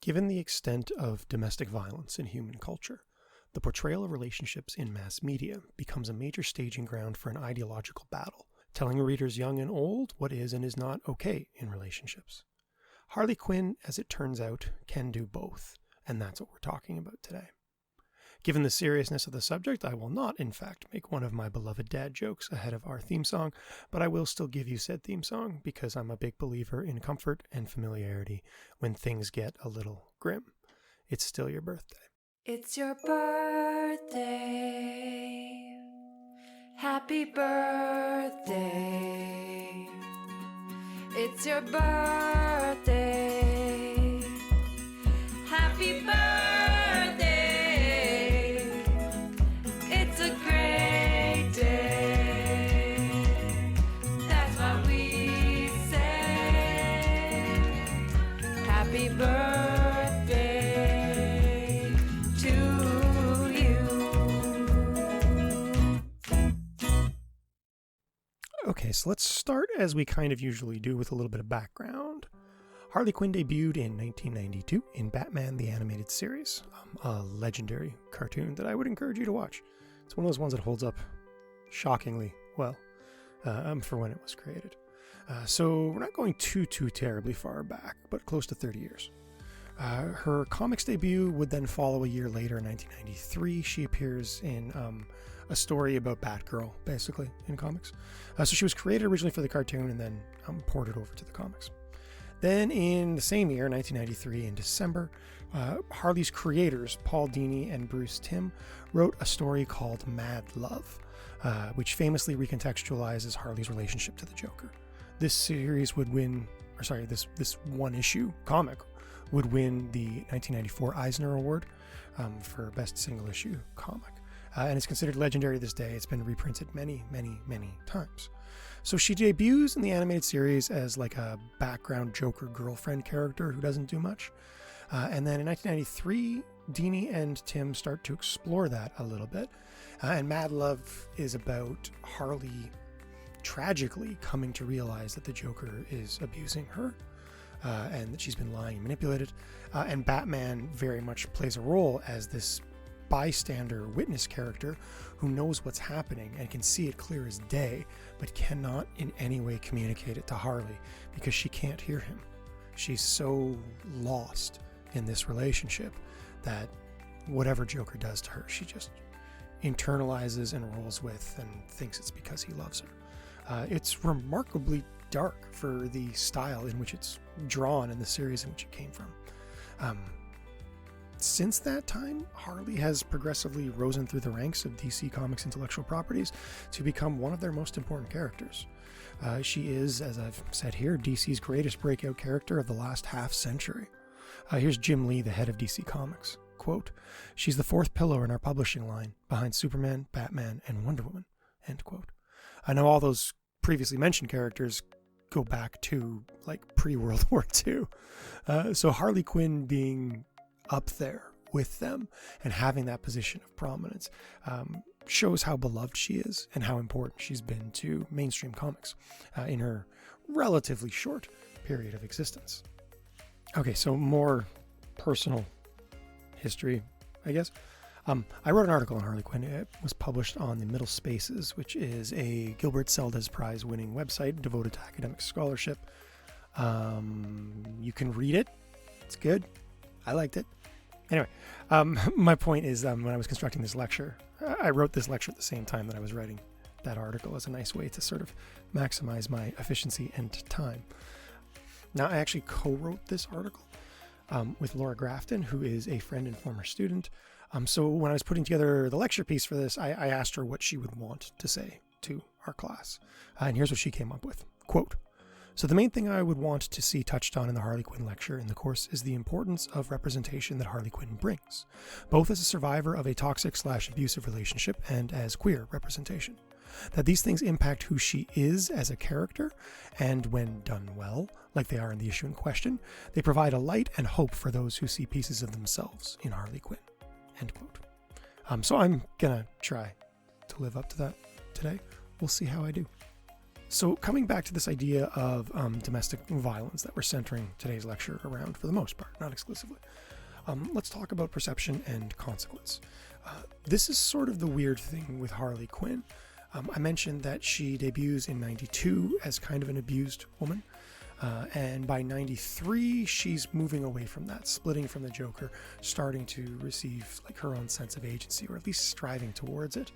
Given the extent of domestic violence in human culture, the portrayal of relationships in mass media becomes a major staging ground for an ideological battle, telling readers young and old what is and is not okay in relationships. Harley Quinn, as it turns out, can do both, and that's what we're talking about today. Given the seriousness of the subject, I will not, in fact, make one of my beloved dad jokes ahead of our theme song, but I will still give you said theme song because I'm a big believer in comfort and familiarity when things get a little grim. It's still your birthday. It's your birthday. Happy birthday. It's your birthday. Happy birthday. It's a great day. That's what we say. Happy birthday to you. Okay, so let's start as we kind of usually do with a little bit of background. Harley Quinn debuted in 1992 in Batman the Animated Series, a legendary cartoon that I would encourage you to watch. It's one of those ones that holds up shockingly well for when it was created. So we're not going too terribly far back, but close to 30 years. Her comics debut would then follow a year later in 1993. She appears in a story about Batgirl, basically, in comics. So she was created originally for the cartoon and then ported over to the comics. Then in the same year, 1993, in December, Harley's creators, Paul Dini and Bruce Timm, wrote a story called Mad Love, which famously recontextualizes Harley's relationship to the Joker. This series would win, this one-issue comic would win the 1994 Eisner Award for Best Single Issue Comic. And it's considered legendary to this day. It's been reprinted many times. So she debuts in the animated series as like a background Joker girlfriend character who doesn't do much. And then in 1993, Dini and Tim start to explore that a little bit. And Mad Love is about Harley tragically coming to realize that the Joker is abusing her. And that she's been lying and manipulated. And Batman very much plays a role as this bystander witness character who knows what's happening and can see it clear as day, but cannot in any way communicate it to Harley because she can't hear him. She's so lost in this relationship that whatever Joker does to her, she just internalizes and rolls with and thinks it's because he loves her. It's remarkably dark for the style in which it's drawn and the series in which it came from. Since that time, Harley has progressively risen through the ranks of DC Comics intellectual properties to become one of their most important characters. She is, as I've said here, DC's greatest breakout character of the last half century. Here's Jim Lee, the head of DC Comics. Quote, "She's the fourth pillar in our publishing line, behind Superman, Batman, and Wonder Woman." End quote. I know all those previously mentioned characters go back to like pre-World War II. So Harley Quinn being up there with them and having that position of prominence shows how beloved she is and how important she's been to mainstream comics in her relatively short period of existence. Okay, so more personal history, I guess. I wrote an article on Harley Quinn. It was published on the Middle Spaces, which is a Gilbert Seldes Prize winning website devoted to academic scholarship. You can read it. It's good. I liked it. Anyway, my point is when I was constructing this lecture, I wrote this lecture at the same time that I was writing that article as a nice way to sort of maximize my efficiency and time. Now, I actually co-wrote this article with Laura Grafton, who is a friend and former student. So when I was putting together the lecture piece for this, I asked her what she would want to say to our class. And here's what she came up with. Quote, "So the main thing I would want to see touched on in the Harley Quinn lecture in the course is the importance of representation that Harley Quinn brings, both as a survivor of a toxic/abusive relationship and as queer representation. That these things impact who she is as a character, and when done well, like they are in the issue in question, they provide a light and hope for those who see pieces of themselves in Harley Quinn." End quote. So I'm gonna try to live up to that today. We'll see how I do. So coming back to this idea of domestic violence that we're centering today's lecture around for the most part, not exclusively, let's talk about perception and consequence. This is sort of the weird thing with Harley Quinn. I mentioned that she debuts in 92 as kind of an abused woman. And by 93, she's moving away from that, splitting from the Joker, starting to receive like her own sense of agency, or at least striving towards it.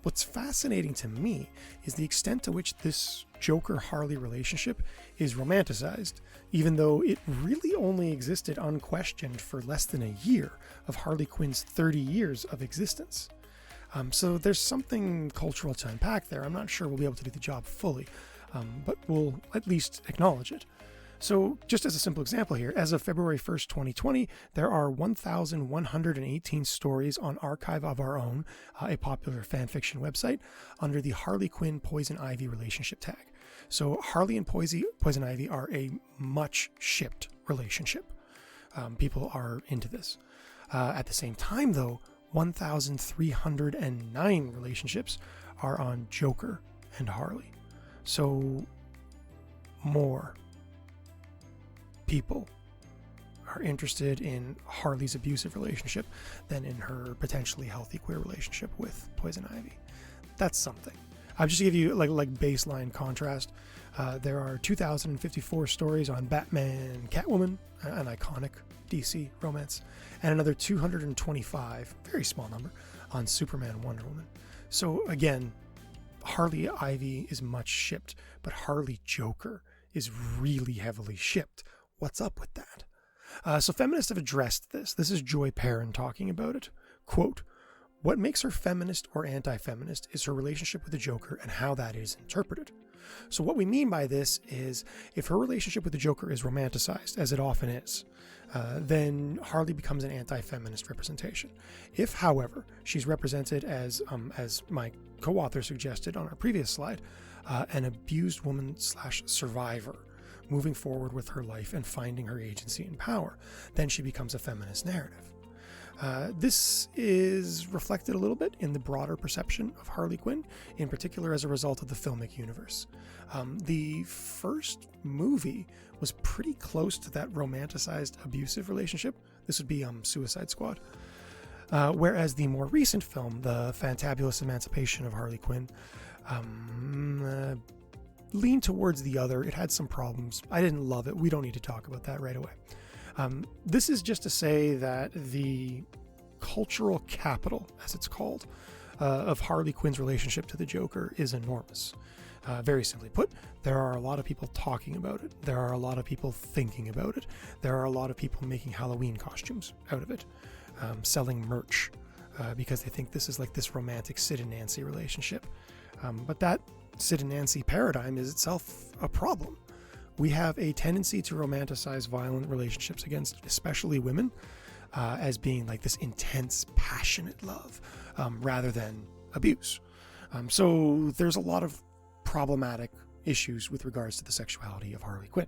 What's fascinating to me is the extent to which this Joker-Harley relationship is romanticized, even though it really only existed unquestioned for less than a year of Harley Quinn's 30 years of existence. So there's something cultural to unpack there. I'm not sure we'll be able to do the job fully, but we'll at least acknowledge it. So just as a simple example here, as of February 1st, 2020, there are 1,118 stories on Archive of Our Own, a popular fanfiction website, under the Harley Quinn Poison Ivy relationship tag. So Harley and Poison Ivy are a much shipped relationship. People are into this. At the same time, though, 1,309 relationships are on Joker and Harley. So more people are interested in Harley's abusive relationship than in her potentially healthy queer relationship with Poison Ivy. That's something. Just to give you like baseline contrast, there are 2,054 stories on Batman and Catwoman, an iconic DC romance, and another 225, very small number, on Superman and Wonder Woman. So again, Harley Ivy is much shipped, but Harley Joker is really heavily shipped. What's up with that? So feminists have addressed this. This is Joy Perrin talking about it. Quote, "What makes her feminist or anti-feminist is her relationship with the Joker and how that is interpreted." So what we mean by this is if her relationship with the Joker is romanticized, as it often is, then Harley becomes an anti-feminist representation. If, however, she's represented as my co-author suggested on our previous slide, an abused woman/survivor, moving forward with her life and finding her agency and power, then she becomes a feminist narrative. This is reflected a little bit in the broader perception of Harley Quinn, in particular as a result of the filmic universe. The first movie was pretty close to that romanticized abusive relationship. This would be Suicide Squad. Whereas the more recent film, The Fantabulous Emancipation of Harley Quinn, leaned towards the other. It had some problems. I didn't love it. We don't need to talk about that right away. This is just to say that the cultural capital, as it's called, of Harley Quinn's relationship to the Joker is enormous. Very simply put, there are a lot of people talking about it. There are a lot of people thinking about it. There are a lot of people making Halloween costumes out of it, selling merch, because they think this is like this romantic Sid and Nancy relationship. But that Sid and Nancy paradigm is itself a problem. We have a tendency to romanticize violent relationships against especially women as being like this intense, passionate love rather than abuse. So there's a lot of problematic issues with regards to the sexuality of Harley Quinn.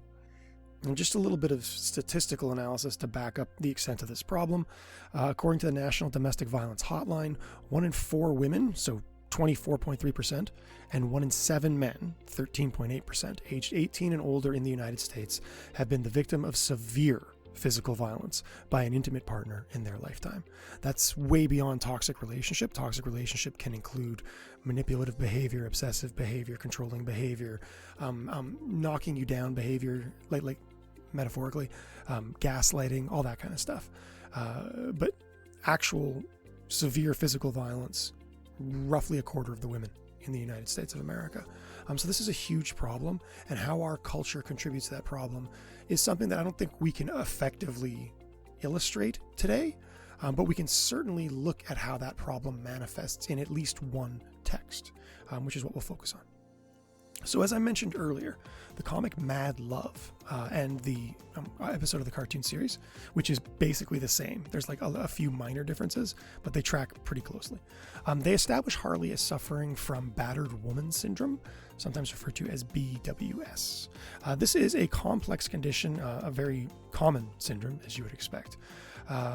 And just a little bit of statistical analysis to back up the extent of this problem. According to the National Domestic Violence Hotline, 1 in 4 women, so 24.3%, and 1 in 7 men, 13.8%, aged 18 and older in the United States have been the victim of severe physical violence by an intimate partner in their lifetime. That's way beyond toxic relationship. Toxic relationship can include manipulative behavior, obsessive behavior, controlling behavior, knocking you down behavior, like metaphorically, gaslighting, all that kind of stuff. But actual severe physical violence, roughly a quarter of the women in the United States of America. So this is a huge problem, and how our culture contributes to that problem is something that I don't think we can effectively illustrate today, but we can certainly look at how that problem manifests in at least one text, which is what we'll focus on. So as I mentioned earlier, the comic Mad Love and the episode of the cartoon series, which is basically the same. There's like a few minor differences, but they track pretty closely. They establish Harley as suffering from battered woman syndrome, sometimes referred to as BWS. This is a complex condition, a very common syndrome, as you would expect,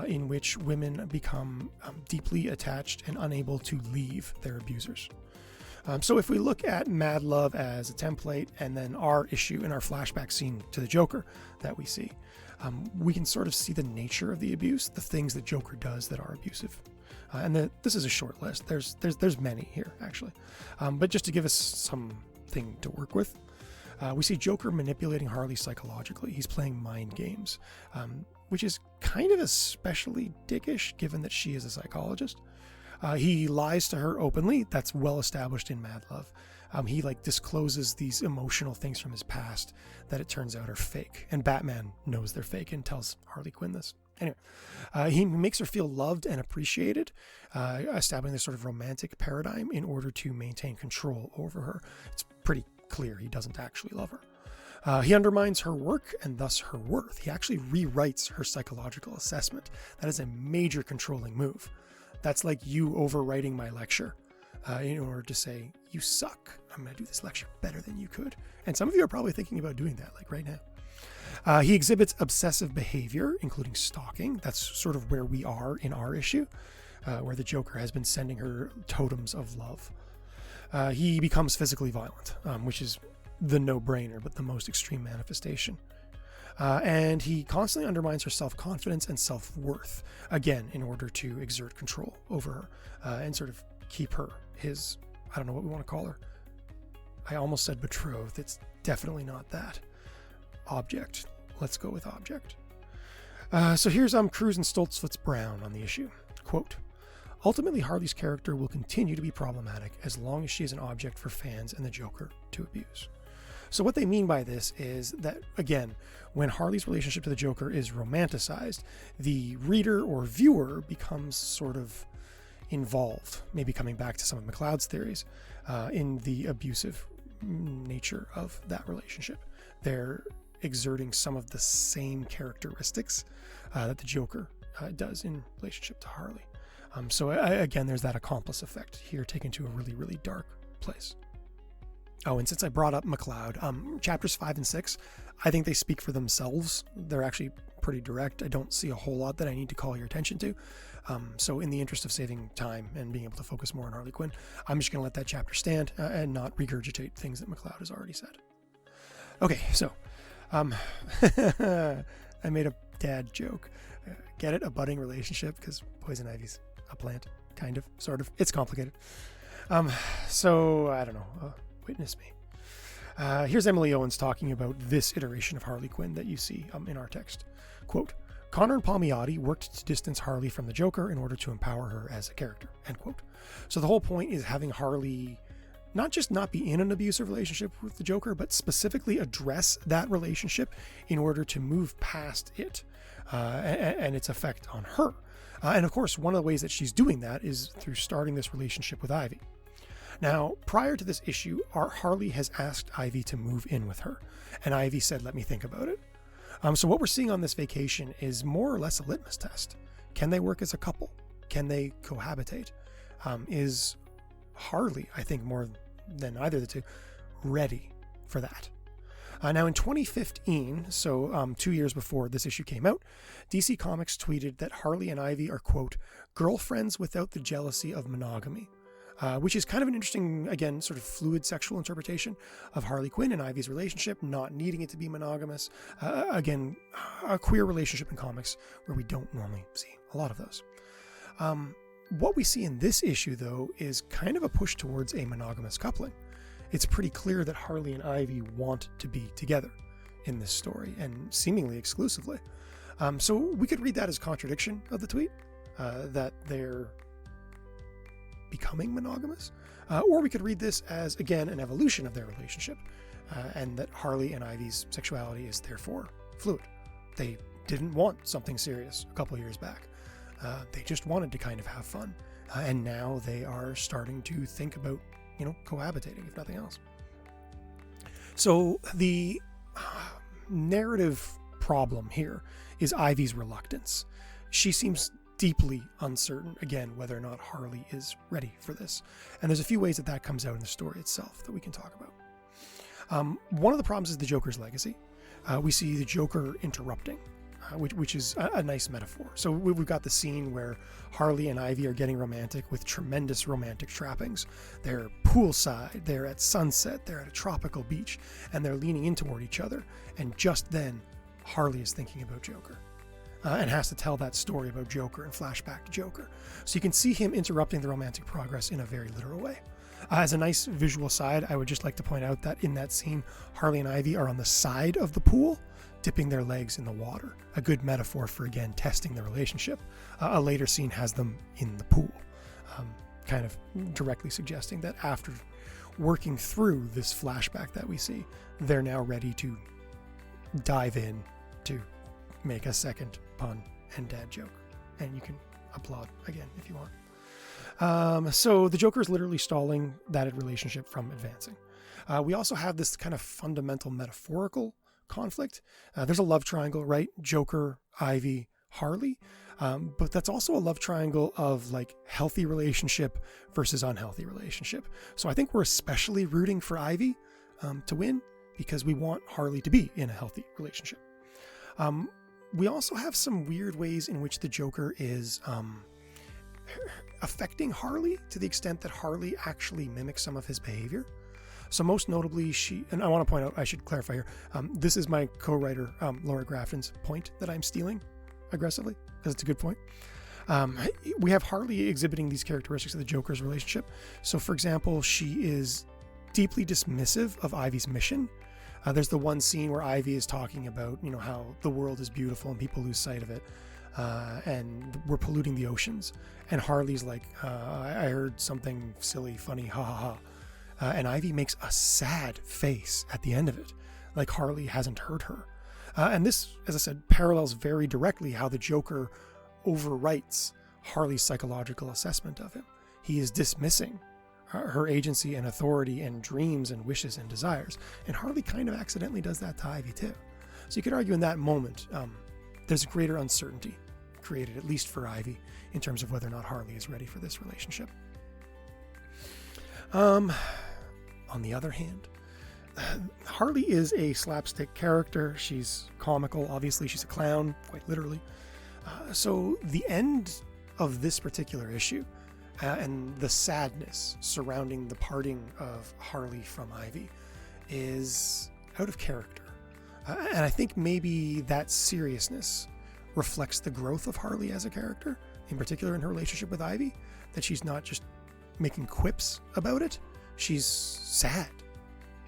in which women become deeply attached and unable to leave their abusers. So if we look at Mad Love as a template and then our issue in our flashback scene to the Joker that we see, we can sort of see the nature of the abuse, the things that Joker does that are abusive. This is a short list. There's many here, actually. But just to give us something to work with, we see Joker manipulating Harley psychologically. He's playing mind games, which is kind of especially dickish given that she is a psychologist. He lies to her openly. That's well established in Mad Love. He discloses these emotional things from his past that it turns out are fake. And Batman knows they're fake and tells Harley Quinn this. Anyway, he makes her feel loved and appreciated, establishing this sort of romantic paradigm in order to maintain control over her. It's pretty clear he doesn't actually love her. He undermines her work and thus her worth. He actually rewrites her psychological assessment. That is a major controlling move. That's like you overwriting my lecture in order to say, you suck. I'm going to do this lecture better than you could. And some of you are probably thinking about doing that, right now. He exhibits obsessive behavior, including stalking. That's sort of where we are in our issue, where the Joker has been sending her totems of love. He becomes physically violent, which is the no-brainer, but the most extreme manifestation. And he constantly undermines her self-confidence and self-worth, again, in order to exert control over her and sort of keep her his, I don't know what we want to call her. I almost said betrothed. It's definitely not that. Object. Let's go with object. So here's Cruz and Stoltzfut's Brown on the issue. Quote, ultimately, Harley's character will continue to be problematic as long as she is an object for fans and the Joker to abuse. So what they mean by this is that, again, when Harley's relationship to the Joker is romanticized, the reader or viewer becomes sort of involved, maybe coming back to some of McLeod's theories, in the abusive nature of that relationship. They're exerting some of the same characteristics that the Joker does in relationship to Harley. So again, there's that accomplice effect here taken to a really, really dark place. Oh, and since I brought up McLeod, chapters 5 and 6, I think they speak for themselves. They're actually pretty direct. I don't see a whole lot that I need to call your attention to. So in the interest of saving time and being able to focus more on Harley Quinn, I'm just going to let that chapter stand and not regurgitate things that McLeod has already said. Okay, so I made a dad joke. Get it? A budding relationship, because poison ivy's a plant, kind of, sort of. It's complicated. So I don't know. Witness me. Here's Emily Owens talking about this iteration of Harley Quinn that you see in our text. Quote, Connor and Palmiotti worked to distance Harley from the Joker in order to empower her as a character. End quote. So the whole point is having Harley not just not be in an abusive relationship with the Joker, but specifically address that relationship in order to move past it and its effect on her. And of course, one of the ways that she's doing that is through starting this relationship with Ivy. Now, prior to this issue, Harley has asked Ivy to move in with her, and Ivy said, let me think about it. So what we're seeing on this vacation is more or less a litmus test. Can they work as a couple? Can they cohabitate? Is Harley, I think more than either of the two, ready for that? Now in 2015, so 2 years before this issue came out, DC Comics tweeted that Harley and Ivy are, quote, girlfriends without the jealousy of monogamy. Which is kind of an interesting, again, sort of fluid sexual interpretation of Harley Quinn and Ivy's relationship, not needing it to be monogamous. Again, a queer relationship in comics where we don't normally see a lot of those. What we see in this issue, though, is kind of a push towards a monogamous coupling. It's pretty clear that Harley and Ivy want to be together in this story, and seemingly exclusively. So we could read that as a contradiction of the tweet, that they're becoming monogamous, or we could read this as, again, an evolution of their relationship, and that Harley and Ivy's sexuality is therefore fluid. They didn't want something serious a couple of years back. They just wanted to kind of have fun, and now they are starting to think about, cohabitating, if nothing else. So the narrative problem here is Ivy's reluctance. She seems deeply uncertain, again, whether or not Harley is ready for this. And there's a few ways that comes out in the story itself that we can talk about. One of the problems is the Joker's legacy. We see the Joker interrupting which is a nice metaphor. So we've got the scene where Harley and Ivy are getting romantic with tremendous romantic trappings. They're poolside, they're at sunset, they're at a tropical beach, and they're leaning in toward each other. And just then, Harley is thinking about Joker. And has to tell that story about Joker and flashback to Joker. So you can see him interrupting the romantic progress in a very literal way. As a nice visual side, I would just like to point out that in that scene, Harley and Ivy are on the side of the pool, dipping their legs in the water. A good metaphor for, again, testing the relationship. A later scene has them in the pool, kind of directly suggesting that after working through this flashback that we see, they're now ready to dive in to make a second pun and dad joke. And you can applaud again if you want. So the Joker is literally stalling that relationship from advancing. We also have this kind of fundamental metaphorical conflict. There's a love triangle, right? Joker, Ivy, Harley. But that's also a love triangle of like healthy relationship versus unhealthy relationship. So I think we're especially rooting for Ivy to win because we want Harley to be in a healthy relationship. We also have some weird ways in which the Joker is affecting Harley to the extent that Harley actually mimics some of his behavior. So most notably, and I want to point out, I should clarify here, this is my co-writer, Laura Grafton's point that I'm stealing aggressively, because it's a good point. We have Harley exhibiting these characteristics of the Joker's relationship. So for example, she is deeply dismissive of Ivy's mission. There's the one scene where Ivy is talking about, how the world is beautiful and people lose sight of it. And we're polluting the oceans. And Harley's like, I heard something silly, funny, ha ha ha. And Ivy makes a sad face at the end of it, like Harley hasn't heard her. And this, as I said, parallels very directly how the Joker overwrites Harley's psychological assessment of him. He is dismissing her agency and authority and dreams and wishes and desires. And Harley kind of accidentally does that to Ivy too. So you could argue in that moment, there's a greater uncertainty created, at least for Ivy, in terms of whether or not Harley is ready for this relationship. On the other hand, Harley is a slapstick character. She's comical. Obviously, she's a clown, quite literally. So the end of this particular issue and the sadness surrounding the parting of Harley from Ivy is out of character. And I think maybe that seriousness reflects the growth of Harley as a character, in particular in her relationship with Ivy, that she's not just making quips about it. She's sad.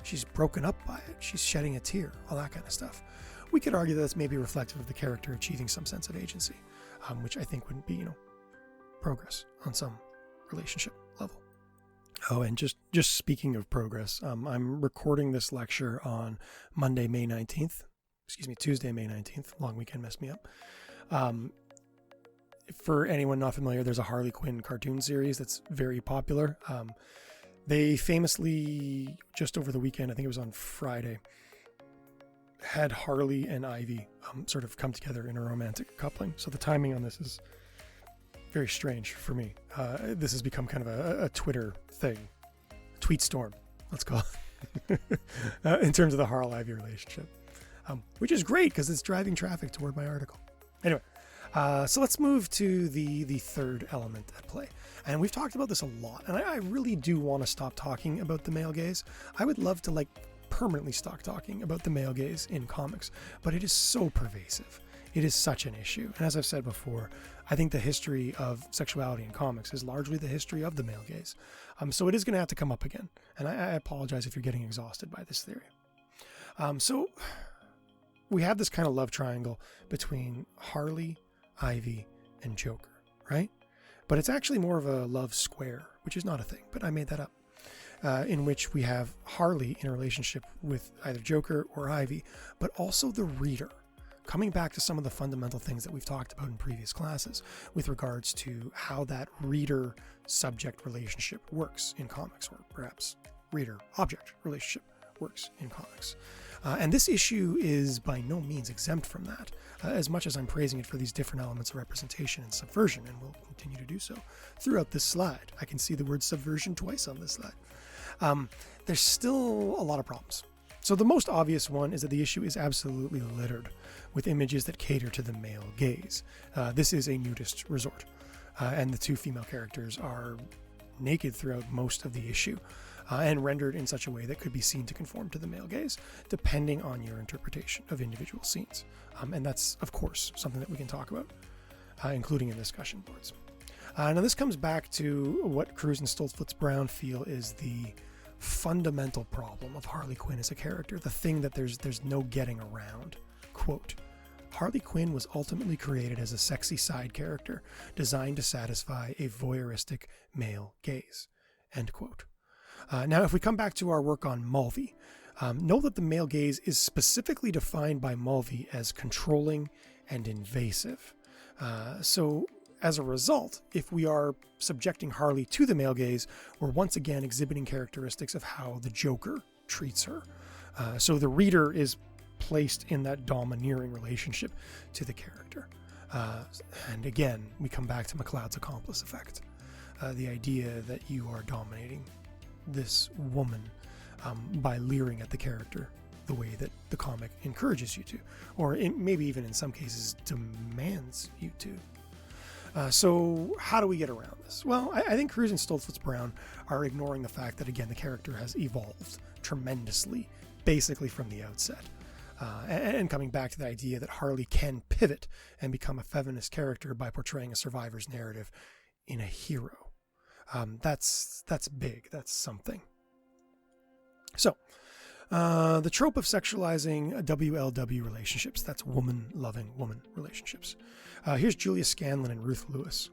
She's broken up by it. She's shedding a tear, all that kind of stuff. We could argue that that's maybe reflective of the character achieving some sense of agency, which I think would be, progress on some relationship level. Oh, and just speaking of progress, I'm recording this lecture on Tuesday, May 19th. Long weekend messed me up. For anyone not familiar, there's a Harley Quinn cartoon series that's very popular. They famously, just over the weekend, I think it was on Friday, had Harley and Ivy sort of come together in a romantic coupling. So the timing on this is very strange for me. This has become kind of a Twitter thing, a tweet storm, let's call it, in terms of the Harley-Ivy relationship, which is great because it's driving traffic toward my article. Anyway, so let's move to the third element at play. And we've talked about this a lot, and I really do want to stop talking about the male gaze. I would love to permanently stop talking about the male gaze in comics, but it is so pervasive. It is such an issue. And as I've said before, I think the history of sexuality in comics is largely the history of the male gaze. So it is going to have to come up again. And I apologize if you're getting exhausted by this theory. So we have this kind of love triangle between Harley, Ivy, and Joker, right? But it's actually more of a love square, which is not a thing, but I made that up. In which we have Harley in a relationship with either Joker or Ivy, but also the reader. Coming back to some of the fundamental things that we've talked about in previous classes with regards to how that reader-subject relationship works in comics, or perhaps reader-object relationship works in comics. And this issue is by no means exempt from that, as much as I'm praising it for these different elements of representation and subversion, and will continue to do so throughout this slide. I can see the word subversion twice on this slide. There's still a lot of problems. So the most obvious one is that the issue is absolutely littered with images that cater to the male gaze. This is a nudist resort, and the two female characters are naked throughout most of the issue, and rendered in such a way that could be seen to conform to the male gaze, depending on your interpretation of individual scenes. And that's, of course, something that we can talk about, including in discussion boards. Now this comes back to what Cruz and Stoltzfus-Brown feel is the fundamental problem of Harley Quinn as a character, the thing that there's no getting around. Quote, Harley Quinn was ultimately created as a sexy side character designed to satisfy a voyeuristic male gaze. End quote. Now, if we come back to our work on Mulvey, know that the male gaze is specifically defined by Mulvey as controlling and invasive. So, as a result, if we are subjecting Harley to the male gaze, we're once again exhibiting characteristics of how the Joker treats her. So the reader is placed in that domineering relationship to the character. And again, we come back to McLeod's accomplice effect. The idea that you are dominating this woman by leering at the character the way that the comic encourages you to, or maybe even in some cases demands you to. So how do we get around this? Well, I think Cruz and Stoltzfus-Brown are ignoring the fact that, again, the character has evolved tremendously, basically from the outset. And coming back to the idea that Harley can pivot and become a feminist character by portraying a survivor's narrative in a hero. That's big. That's something. So, the trope of sexualizing WLW relationships, that's woman-loving woman relationships. Here's Julia Scanlon and Ruth Lewis.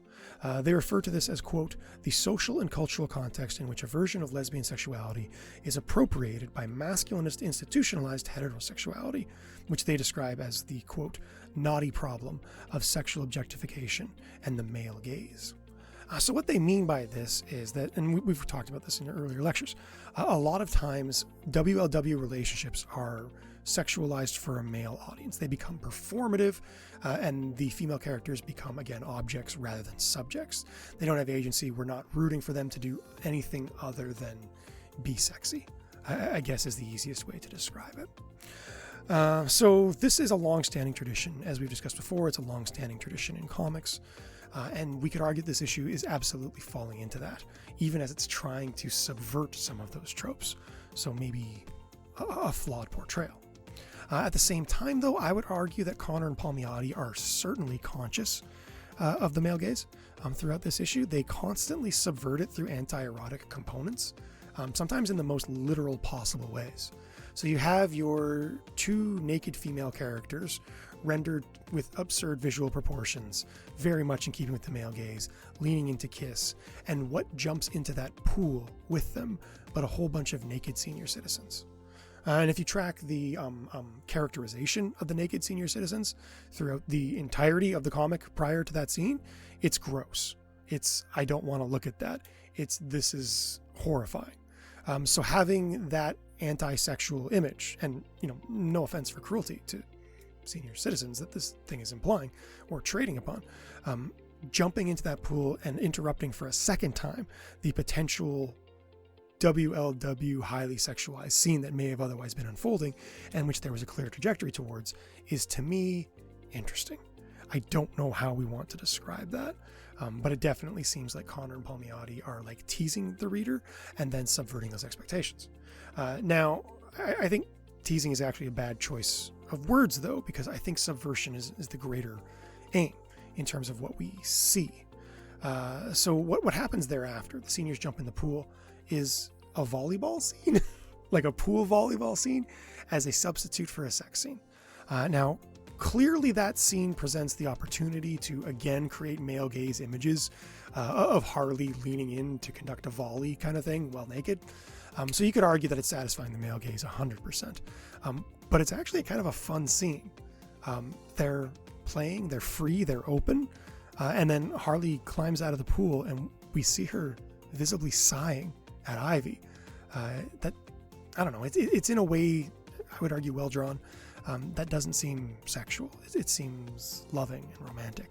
They refer to this as, quote, the social and cultural context in which a version of lesbian sexuality is appropriated by masculinist institutionalized heterosexuality, which they describe as the, quote, naughty problem of sexual objectification and the male gaze. So what they mean by this is that, and we've talked about this in earlier lectures, a lot of times WLW relationships are sexualized for a male audience. They become performative, and the female characters become, again, objects rather than subjects. They don't have agency. We're not rooting for them to do anything other than be sexy, I guess is the easiest way to describe it. So this is a long-standing tradition. As we've discussed before, it's a long-standing tradition in comics. And we could argue this issue is absolutely falling into that, even as it's trying to subvert some of those tropes. So maybe a flawed portrayal. At the same time, though, I would argue that Connor and Palmiotti are certainly conscious of the male gaze throughout this issue. They constantly subvert it through anti-erotic components, sometimes in the most literal possible ways. So you have your two naked female characters rendered with absurd visual proportions, very much in keeping with the male gaze, leaning into kiss, and what jumps into that pool with them but a whole bunch of naked senior citizens. And if you track the characterization of the naked senior citizens throughout the entirety of the comic prior to that scene, it's gross. I don't want to look at that. This is horrifying. So having that anti-sexual image, and no offense for cruelty to senior citizens that this thing is implying or trading upon, jumping into that pool and interrupting for a second time the potential WLW highly sexualized scene that may have otherwise been unfolding and which there was a clear trajectory towards is, to me, interesting. I don't know how we want to describe that, but it definitely seems like Connor and Palmiotti are like teasing the reader and then subverting those expectations. Now, I think teasing is actually a bad choice of words, though, because I think subversion is the greater aim in terms of what we see. So what happens thereafter, the seniors jump in the pool, is a volleyball scene, like a pool volleyball scene, as a substitute for a sex scene. Now, clearly that scene presents the opportunity to, again, create male gaze images of Harley leaning in to conduct a volley kind of thing while naked. So you could argue that it's satisfying the male gaze 100%. But it's actually kind of a fun scene. They're playing, they're free, they're open. And then Harley climbs out of the pool and we see her visibly sighing at Ivy. That, I don't know, it's in a way, I would argue, well drawn. That doesn't seem sexual. It seems loving and romantic.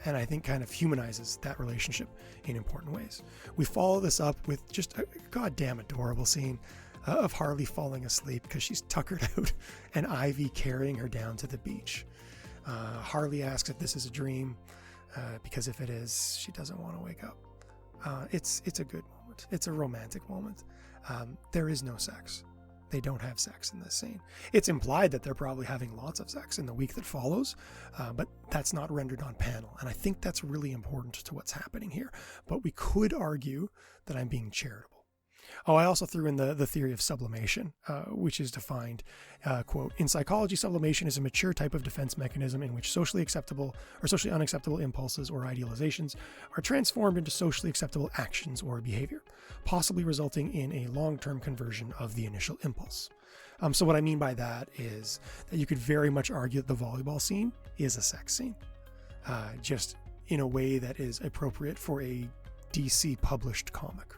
And I think kind of humanizes that relationship in important ways. We follow this up with just a goddamn adorable scene. of Harley falling asleep because she's tuckered out and Ivy carrying her down to the beach. Harley asks if this is a dream, because if it is, she doesn't want to wake up. It's a good moment. It's a romantic moment. There is no sex. They don't have sex in this scene. It's implied that they're probably having lots of sex in the week that follows, but that's not rendered on panel. And I think that's really important to what's happening here. But we could argue that I'm being charitable. Oh, I also threw in the theory of sublimation, which is defined, quote, in psychology, sublimation is a mature type of defense mechanism in which socially acceptable or socially unacceptable impulses or idealizations are transformed into socially acceptable actions or behavior, possibly resulting in a long-term conversion of the initial impulse. So what I mean by that is that you could very much argue that the volleyball scene is a sex scene, just in a way that is appropriate for a DC published comic.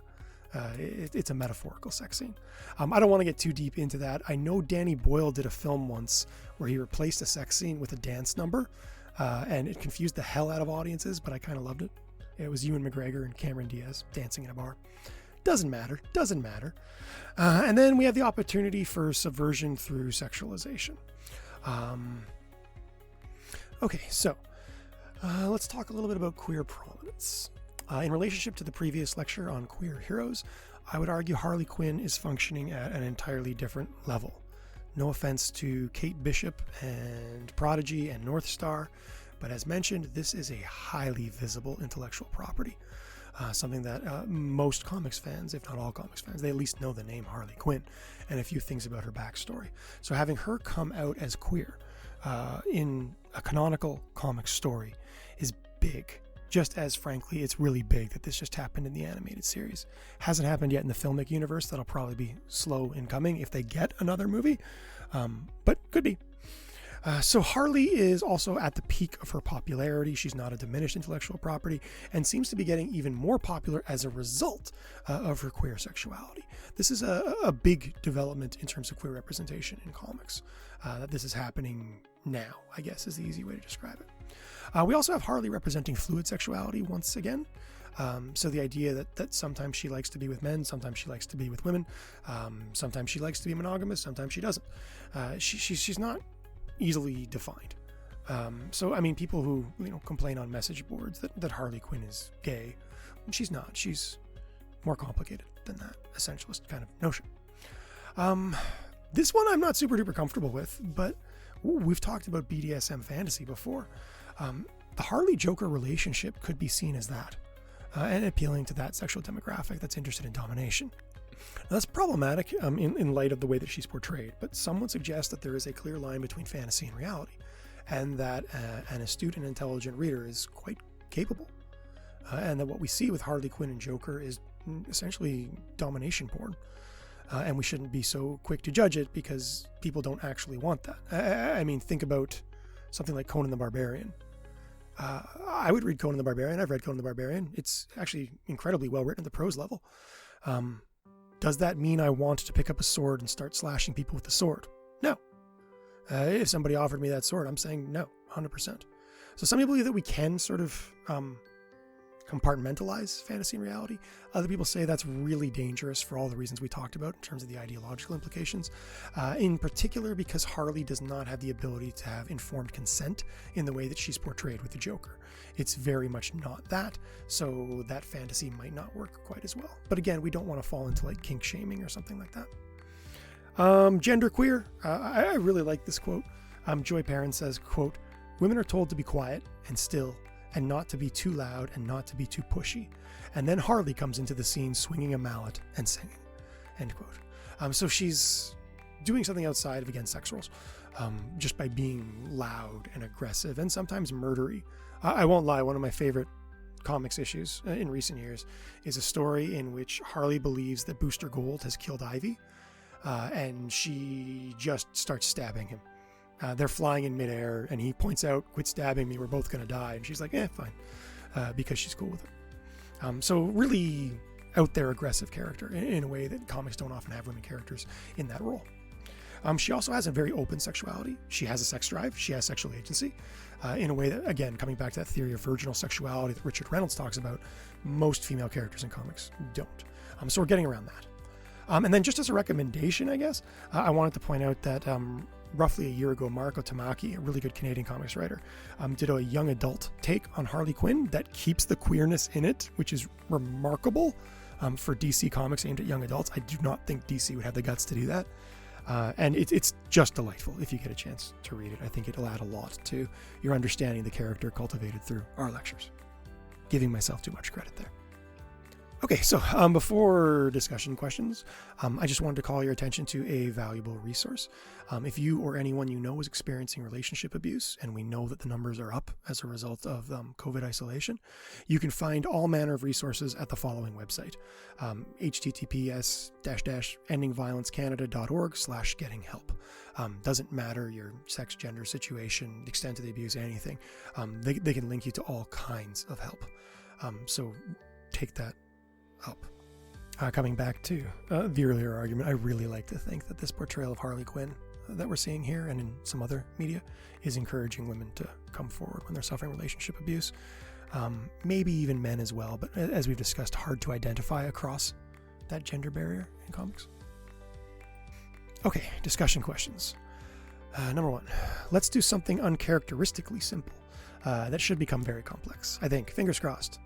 It's a metaphorical sex scene. I don't want to get too deep into that. I know Danny Boyle did a film once where he replaced a sex scene with a dance number, and it confused the hell out of audiences, but I kind of loved it. It was Ewan McGregor and Cameron Diaz dancing in a bar. Doesn't matter. And then we have the opportunity for subversion through sexualization. Okay, so let's talk a little bit about queer prominence. In relationship to the previous lecture on queer heroes, I would argue Harley Quinn is functioning at an entirely different level. No offense to Kate Bishop and Prodigy and North Star, but as mentioned, this is a highly visible intellectual property. Something that most comics fans, if not all comics fans, they at least know the name Harley Quinn and a few things about her backstory. So having her come out as queer in a canonical comic story is big. Just as, frankly, it's really big that this just happened in the animated series. Hasn't happened yet in the filmic universe. That'll probably be slow in coming if they get another movie, but could be. So Harley is also at the peak of her popularity. She's not a diminished intellectual property and seems to be getting even more popular as a result of her queer sexuality. This is a big development in terms of queer representation in comics. That this is happening now, I guess, is the easy way to describe it. We also have Harley representing fluid sexuality once again. So the idea that sometimes she likes to be with men, sometimes she likes to be with women, sometimes she likes to be monogamous, sometimes she doesn't. She's not easily defined. So, I mean, people who complain on message boards that Harley Quinn is gay, she's not. She's more complicated than that essentialist kind of notion. This one I'm not super duper comfortable with, but we've talked about BDSM fantasy before. The Harley-Joker relationship could be seen as that, and appealing to that sexual demographic that's interested in domination. Now, that's problematic in light of the way that she's portrayed, but some would suggest that there is a clear line between fantasy and reality, and that an astute and intelligent reader is quite capable, and that what we see with Harley Quinn and Joker is essentially domination porn. And we shouldn't be so quick to judge it because people don't actually want that. I mean, think about something like Conan the Barbarian. I would read Conan the Barbarian. I've read Conan the Barbarian. It's actually incredibly well written at the prose level. Does that mean I want to pick up a sword and start slashing people with the sword? No. If somebody offered me that sword, I'm saying no, 100%. So some people believe that we can sort of compartmentalize fantasy and reality. Other people say that's really dangerous for all the reasons we talked about in terms of the ideological implications. In particular, because Harley does not have the ability to have informed consent in the way that she's portrayed with the Joker. It's very much not that, so that fantasy might not work quite as well. But again, we don't want to fall into like kink shaming or something like that. Genderqueer. I really like this quote. Joy Perrin says, quote, "Women are told to be quiet and still, and not to be too loud and not to be too pushy. And then Harley comes into the scene swinging a mallet and singing," end quote. So she's doing something outside of, again, sex roles, just by being loud and aggressive and sometimes murdery. I won't lie, one of my favorite comics issues in recent years is a story in which Harley believes that Booster Gold has killed Ivy, and she just starts stabbing him. They're flying in midair, and he points out, "Quit stabbing me, we're both going to die." And she's like, fine, because she's cool with it. So really out there aggressive character in a way that comics don't often have women characters in that role. She also has a very open sexuality. She has a sex drive. She has sexual agency in a way that, again, coming back to that theory of virginal sexuality that Richard Reynolds talks about, most female characters in comics don't. So we're getting around that. And then just as a recommendation, I guess, I wanted to point out that roughly a year ago, Mariko Tamaki, a really good Canadian comics writer, did a young adult take on Harley Quinn that keeps the queerness in it, which is remarkable for DC Comics aimed at young adults. I do not think DC would have the guts to do that. And it's just delightful if you get a chance to read it. I think it'll add a lot to your understanding the character cultivated through our lectures. Giving myself too much credit there. Okay, so before discussion questions, I just wanted to call your attention to a valuable resource. If you or anyone you know is experiencing relationship abuse, and we know that the numbers are up as a result of COVID isolation, you can find all manner of resources at the following website, https:/endingviolencecanada.org/gettinghelp. Doesn't matter your sex, gender, situation, the extent of the abuse, anything. They can link you to all kinds of help. So take that up. Coming back to the earlier argument, I really like to think that this portrayal of Harley Quinn that we're seeing here and in some other media is encouraging women to come forward when they're suffering relationship abuse. Maybe even men as well, but as we've discussed, hard to identify across that gender barrier in comics. Okay, discussion questions. Number one, let's do something uncharacteristically simple that should become very complex. I think, fingers crossed.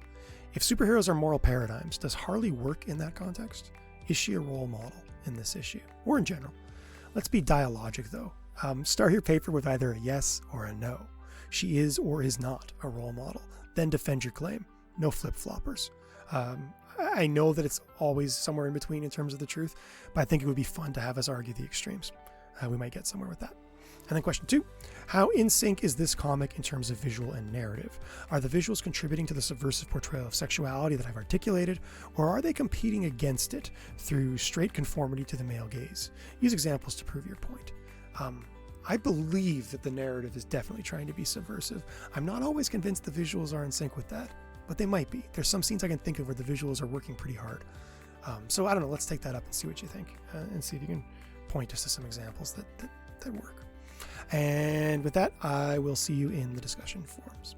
If superheroes are moral paradigms, does Harley work in that context? Is she a role model in this issue, or in general? Let's be dialogic, though. Start your paper with either a yes or a no. She is or is not a role model. Then defend your claim. No flip-floppers. I know that it's always somewhere in between in terms of the truth, but I think it would be fun to have us argue the extremes. We might get somewhere with that. And then question 2, how in sync is this comic in terms of visual and narrative? Are the visuals contributing to the subversive portrayal of sexuality that I've articulated, or are they competing against it through straight conformity to the male gaze? Use examples to prove your point. I believe that the narrative is definitely trying to be subversive. I'm not always convinced the visuals are in sync with that, but they might be. There's some scenes I can think of where the visuals are working pretty hard. So I don't know, let's take that up and see what you think, and see if you can point us to some examples that work. And with that, I will see you in the discussion forums.